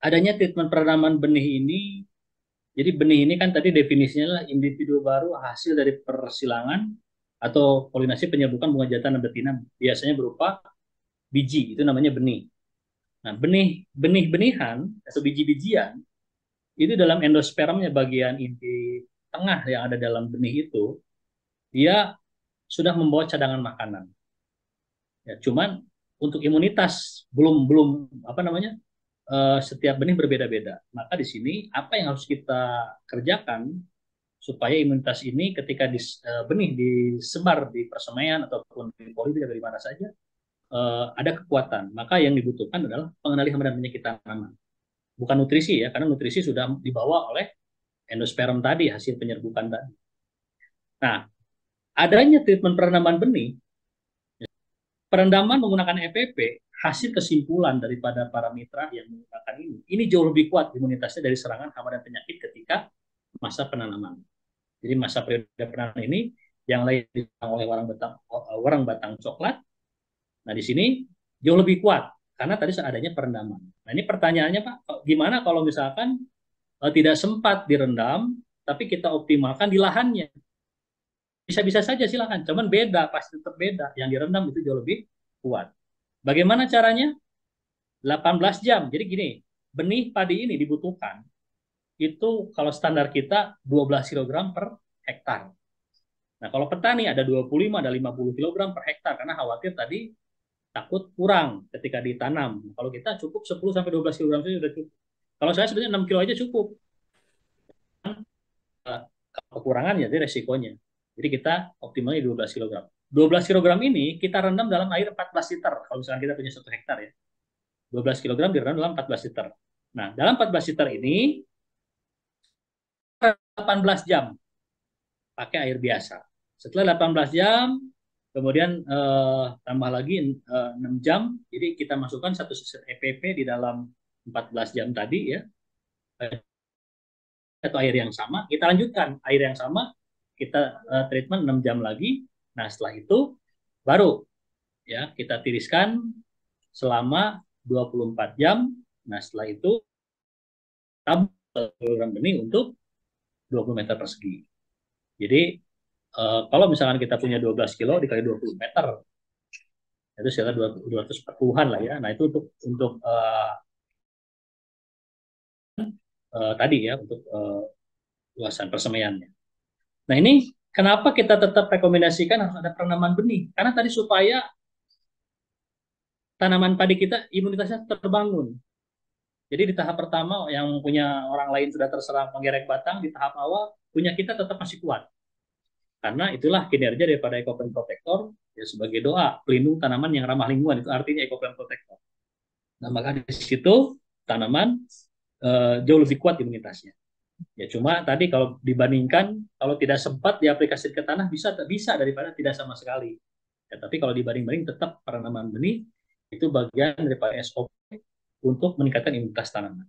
adanya treatment penanaman benih ini, jadi benih ini kan tadi definisinya adalah individu baru hasil dari persilangan atau polinasi penyerbukan bunga jantan dan betina, biasanya berupa biji, itu namanya benih. Nah, benih-benihan atau biji-bijian itu dalam endospermnya, bagian inti tengah yang ada dalam benih itu, dia sudah membawa cadangan makanan. Ya, cuman untuk imunitas belum belum apa namanya, setiap benih berbeda-beda. Maka di sini apa yang harus kita kerjakan supaya imunitas ini ketika benih disebar di persemaian ataupun di politik dari mana saja, ada kekuatan. Maka yang dibutuhkan adalah pengendali hama dan penyakit tanaman. Bukan nutrisi ya, karena nutrisi sudah dibawa oleh endosperm tadi, hasil penyerbukan tadi. Nah, adanya treatment penanaman benih, perendaman menggunakan EPP, hasil kesimpulan daripada para mitra yang menggunakan ini jauh lebih kuat imunitasnya dari serangan hama dan penyakit ketika masa penanaman. Jadi masa periode penanaman ini yang lain diserang oleh orang batang coklat. Nah, di sini jauh lebih kuat karena tadi seadanya perendaman. Nah, ini pertanyaannya Pak, gimana kalau misalkan tidak sempat direndam, tapi kita optimalkan di lahannya? Bisa-bisa saja silakan, cuman beda, pasti tetap beda. Yang direndam itu jauh lebih kuat. Bagaimana caranya? 18 jam. Jadi gini, benih padi ini dibutuhkan itu kalau standar kita 12 kilogram per hektar. Nah, kalau petani ada 25, ada 50 kilogram per hektar karena khawatir tadi takut kurang ketika ditanam. Kalau kita cukup 10 sampai 12 kilogram saja sudah cukup. Kalau saya sebenarnya 6 kilo aja cukup. Kekurangan ya, itu resikonya. Jadi kita optimalnya 12 kilogram. 12 kilogram ini kita rendam dalam air 14 liter. Kalau misalkan kita punya 1 hektar ya. 12 kilogram direndam dalam 14 liter. Nah, dalam 14 liter ini 18 jam pakai air biasa. Setelah 18 jam, kemudian tambah lagi 6 jam, jadi kita masukkan satu set EPP di dalam 14 jam tadi ya, atau air yang sama, kita lanjutkan air yang sama, kita treatment 6 jam lagi. Nah, setelah itu baru ya kita tiriskan selama 24 jam. Nah, setelah itu tabur kilogram benih untuk 20 meter persegi. Jadi kalau misalkan kita punya 12 kilo dikali 20 meter, itu sekitar 240-an lah ya. Nah, itu untuk tadi ya, untuk luasan persemaiannya. Nah, ini kenapa kita tetap rekomendasikan harus ada penanaman benih? Karena tadi supaya tanaman padi kita imunitasnya terbangun. Jadi di tahap pertama yang punya orang lain sudah terserang penggerek batang, di tahap awal punya kita tetap masih kuat. Karena itulah kinerja daripada ekoplant protector ya, sebagai doa pelindung tanaman yang ramah lingkungan, itu artinya ekoplant protector. Nah, maka di situ tanaman jauh lebih kuat imunitasnya. Ya cuma tadi kalau dibandingkan, kalau tidak sempat diaplikasikan ke tanah bisa bisa daripada tidak sama sekali. Ya, tapi kalau dibanding-banding tetap penanaman benih itu bagian daripada SOP untuk meningkatkan imunitas tanaman.